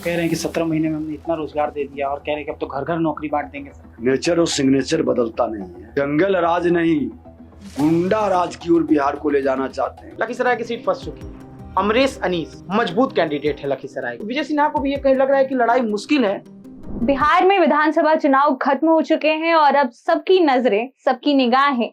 कह रहे हैं कि 17 महीने में हमने इतना रोजगार दे दिया और कह रहे हैं कि अब तो घर घर नौकरी बांट देंगे। नेचर और सिग्नेचर बदलता नहीं है। जंगल राज नहीं, गुंडा राज की ओर बिहार को ले जाना चाहते हैं। लखीसराय की सीट फंस चुकी है। अमरेश अनीस मजबूत कैंडिडेट है लखीसराय। विजय सिन्हा को भी ये कहीं लग रहा है कि लड़ाई मुश्किल है। बिहार में विधानसभा चुनाव खत्म हो चुके हैं और अब सबकी नजरें, सबकी निगाहें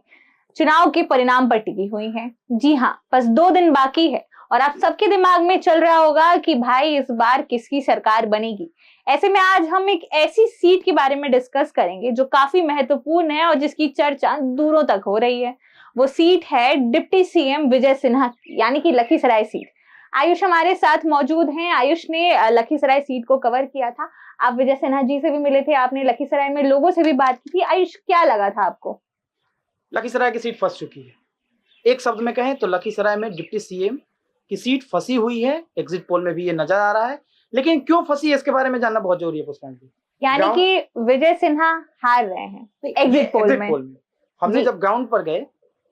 चुनाव के परिणाम पर टिकी हुई हैं। जी हाँ, बस 2 दिन बाकी है और आप सबके दिमाग में चल रहा होगा कि भाई इस बार किसकी सरकार बनेगी। ऐसे में आज हम एक ऐसी सीट के बारे में डिस्कस करेंगे जो काफी महत्वपूर्ण है और जिसकी चर्चा दूरों तक हो रही है। वो सीट है डिप्टी सीएम विजय सिन्हा की, यानी कि लखीसराय सीट। आयुष हमारे साथ मौजूद हैं। आयुष ने लखीसराय सीट को कवर किया था। आप विजय सिन्हा जी से भी मिले थे, आपने लखीसराय में लोगों से भी बात की थी। आयुष, क्या लगा था आपको? लखीसराय की सीट फंस चुकी है। एक शब्द में कहें तो लखीसराय में डिप्टी सीएम की सीट फंसी हुई है। एग्जिट पोल में भी ये नजर आ रहा है, लेकिन क्यों फंसी है इसके बारे में जानना बहुत जरूरी है पुष्पांजलि जी। यानी कि विजय सिन्हा हार रहे हैं एग्जिट पोल में। हमने जब ग्राउंड पर गए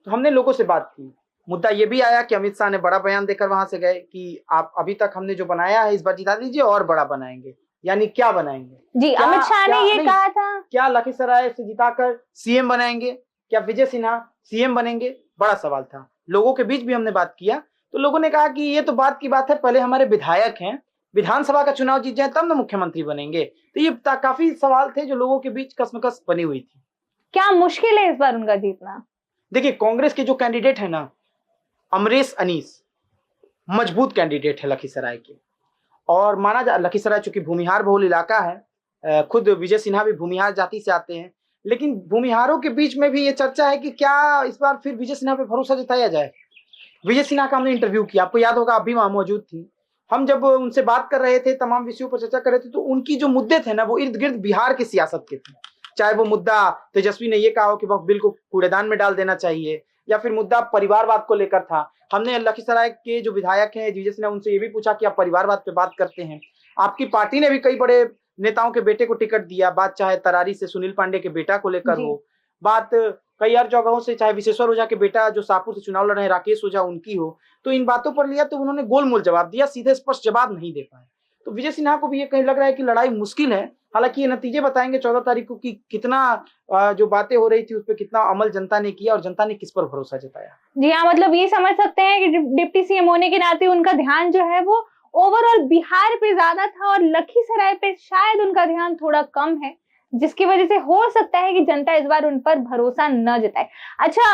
तो हमने लोगों से बात की। मुद्दा ये भी आया कि अमित शाह ने बड़ा बयान देकर वहां से गए कि आप अभी तक हमने जो बनाया है इस बार जिता दीजिए और बड़ा बनाएंगे। यानी क्या बनाएंगे जी? अमित शाह ने ये कहा था, क्या लखीसराय से जिताकर सीएम बनाएंगे? क्या विजय सिन्हा सीएम बनेंगे? बड़ा सवाल था। लोगों के बीच भी हमने बात किया तो लोगों ने कहा कि ये तो बात की बात है, पहले हमारे विधायक हैं, विधानसभा का चुनाव जीत जाए तब ना मुख्यमंत्री बनेंगे। तो ये काफी सवाल थे जो लोगों के बीच कसमकस बनी हुई थी। क्या मुश्किल है इस बार उनका जीतना? देखिए, कांग्रेस के जो कैंडिडेट है ना, अमरेश अनीस मजबूत कैंडिडेट है लखीसराय के। और माना जा लखीसराय चूंकि भूमिहार बहुल इलाका है, खुद विजय सिन्हा भी भूमिहार जाति से आते हैं, लेकिन भूमिहारों के बीच में भी ये चर्चा है कि क्या इस बार फिर विजय सिन्हा पे भरोसा जताया जाए। विजय सिन्हा का हमने इंटरव्यू किया, आपको याद होगा, आप भी वहां मौजूद थी। हम जब उनसे बात कर रहे थे, तमाम विषयों पर चर्चा कर रहे थे, तो उनकी जो मुद्दे थे ना वो इर्द गिर्द बिहार की सियासत के थे। चाहे वो मुद्दा तेजस्वी ने ये कहा हो कि वक्फ बिल को कूड़ेदान में डाल देना चाहिए, या फिर मुद्दा परिवारवाद को लेकर था। हमने लखीसराय के जो विधायक हैं विजय सिन्हा, उनसे ये भी पूछा कि आप परिवारवाद पे बात करते हैं। आपकी पार्टी ने भी कई बड़े नेताओं के बेटे को टिकट दिया, बात चाहे तरारी से सुनील पांडे के बेटा को लेकर हो, बात कई और जगहों से चाहे विशेश्वर ओझा के बेटा जो शाहपुर से चुनाव लड़ रहे हैं राकेश ओझा उनकी हो, तो इन बातों पर लिया तो उन्होंने गोलमोल जवाब दिया, सीधे स्पष्ट जवाब नहीं दे पाए। तो विजय सिन्हा को भी ये कहीं लग रहा है कि लड़ाई मुश्किल है। हालांकि ये नतीजे बताएंगे 14 तारीख को कि कितना जो बातें हो रही थी उस पर कितना अमल जनता ने किया और जनता ने किस पर भरोसा जताया। जी हाँ, मतलब ये समझ सकते हैं कि डिप्टी सीएम होने के नाते उनका ध्यान जो है वो ओवरऑल बिहार पे ज्यादा था और लखीसराय पे शायद उनका ध्यान थोड़ा कम है, जिसकी वजह से हो सकता है कि जनता इस बार उन पर भरोसा न जताए। अच्छा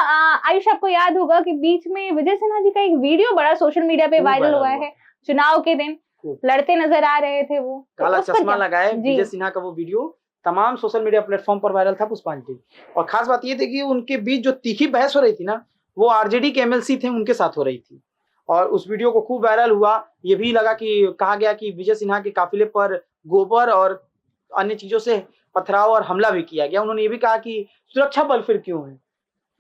आयुष, आपको याद होगा कि बीच में विजय सिन्हा जी का एक वीडियो बड़ा सोशल मीडिया पे वायरल हुआ है। चुनाव के दिन लड़ते नजर आ रहे थे, वो काला चश्मा लगाए विजय सिन्हा का वो वीडियो तमाम सोशल मीडिया प्लेटफॉर्म पर वायरल था पुष्पांजलि। और खास बात ये थी कि उनके बीच जो तीखी बहस हो रही थी ना, वो आरजेडी के एमएलसी थे उनके साथ हो रही थी। और उस वीडियो को खूब वायरल हुआ। ये भी लगा कि कहा गया कि विजय सिन्हा के काफिले पर गोबर और अन्य चीजों से पथराव और हमला भी किया गया। उन्होंने ये भी कहा कि सुरक्षा बल फिर क्यों है,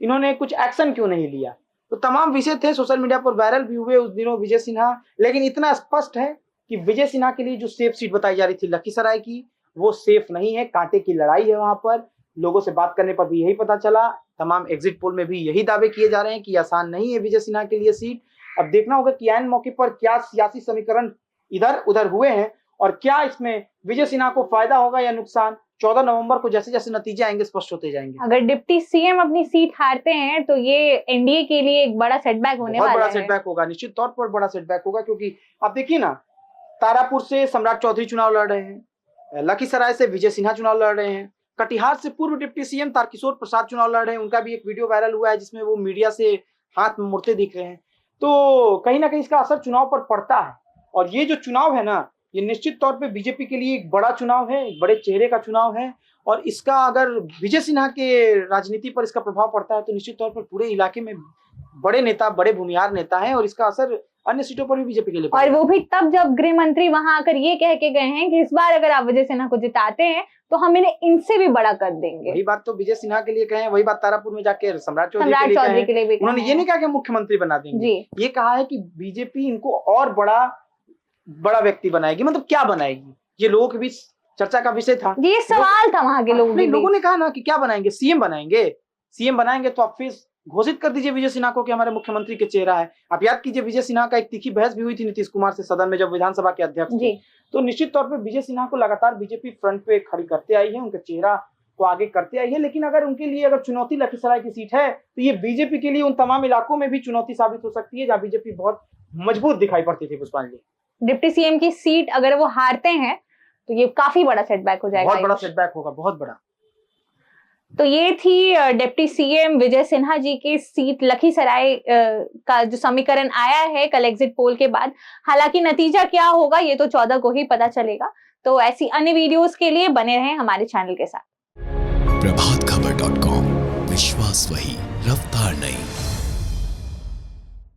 इन्होंने कुछ एक्शन क्यों नहीं लिया। तो तमाम विषय थे, सोशल मीडिया पर वायरल भी हुए उस दिनों विजय सिन्हा। लेकिन इतना स्पष्ट है कि विजय सिन्हा के लिए जो सेफ सीट बताई जा रही थी लखीसराय की, वो सेफ नहीं है। कांटे की लड़ाई है वहां पर। लोगों से बात करने पर भी यही पता चला, तमाम एग्जिट पोल में भी यही दावे किए जा रहे हैं कि आसान नहीं है विजय सिन्हा के लिए सीट। अब देखना होगा कि ऐन मौके पर क्या सियासी समीकरण इधर उधर हुए हैं और क्या इसमें विजय सिन्हा को फायदा होगा या नुकसान। 14 नवंबर को जैसे जैसे नतीजे आएंगे स्पष्ट होते जाएंगे। अगर डिप्टी सीएम अपनी सीट हारते हैं तो ये एनडीए के लिए एक बड़ा सेटबैक होने वाला है। बहुत बड़ा सेटबैक होगा, निश्चित तौर पर बड़ा सेटबैक होगा। क्योंकि आप देखिए ना, तारापुर से सम्राट चौधरी चुनाव लड़ रहे हैं, लखीसराय से विजय सिन्हा चुनाव लड़ रहे हैं, कटिहार से पूर्व डिप्टी सीएम तारकिशोर प्रसाद चुनाव लड़ रहे हैं। उनका भी एक वीडियो वायरल हुआ है जिसमें वो मीडिया से हाथ मुड़ते दिख रहे हैं। तो कहीं ना कहीं इसका असर चुनाव पर पड़ता है। और ये जो चुनाव है ना, ये निश्चित तौर पे बीजेपी के लिए एक बड़ा चुनाव है, एक बड़े चेहरे का चुनाव है। और इसका अगर विजय सिन्हा के राजनीति पर इसका प्रभाव पड़ता है तो निश्चित तौर पर पूरे इलाके में बड़े नेता, बड़े भूमिहार नेता हैं और इसका असर अन्य सीटों पर भी बीजेपी के लिए और वो भी तब जब गृह मंत्री वहां आकर ये कह के गए हैं कि इस बार अगर आप विजय सिन्हा को जिताते हैं तो हम इन्हें इनसे भी बड़ा कर देंगे। वही बात तो विजय सिन्हा के लिए कहे, वही बात तारापुर में जाके सम्राट चौधरी के लिए कहे। उन्होंने ये नहीं कहा कि मुख्यमंत्री बना देंगे, ये कहा है कि बीजेपी इनको और बड़ा व्यक्ति बनाएगी। मतलब क्या बनाएगी, ये लोगों के बीच चर्चा का विषय था। ये सवाल था वहां के लोगों ने कहा ना कि क्या बनाएंगे, सीएम बनाएंगे। सीएम बनाएंगे तो आप फिर घोषित कर दीजिए विजय सिन्हा को कि हमारे मुख्यमंत्री के चेहरा है। आप याद कीजिए विजय सिन्हा का एक तीखी बहस भी हुई थी नीतीश कुमार से सदन में जब विधानसभा के अध्यक्ष थे। तो निश्चित तौर पर विजय सिन्हा को लगातार बीजेपी फ्रंट पे खड़ी करते आई है, उनका चेहरा को आगे करते आई है। लेकिन अगर उनके लिए अगर चुनौती लखीसराय की सीट है तो ये बीजेपी के लिए उन तमाम इलाकों में भी चुनौती साबित हो सकती है जहाँ बीजेपी बहुत मजबूत दिखाई पड़ती थी। पुष्पांजलि, डिप्टी सीएम की सीट अगर वो हारते हैं तो ये काफी बड़ा सेटबैक हो जाएगा, बहुत बड़ा सेटबैक होगा, बहुत बड़ा। तो ये थी डिप्टी सीएम विजय सिन्हा जी की सीट लखीसराय का जो समीकरण आया है कल एग्जिट पोल के बाद। हालांकि नतीजा क्या होगा ये तो 14 को ही पता चलेगा। तो ऐसी अन्य वीडियोस के लिए बने रहें हमारे चैनल के साथ। प्रभातखबर.com, विश्वास वही, रफ्तार नहीं।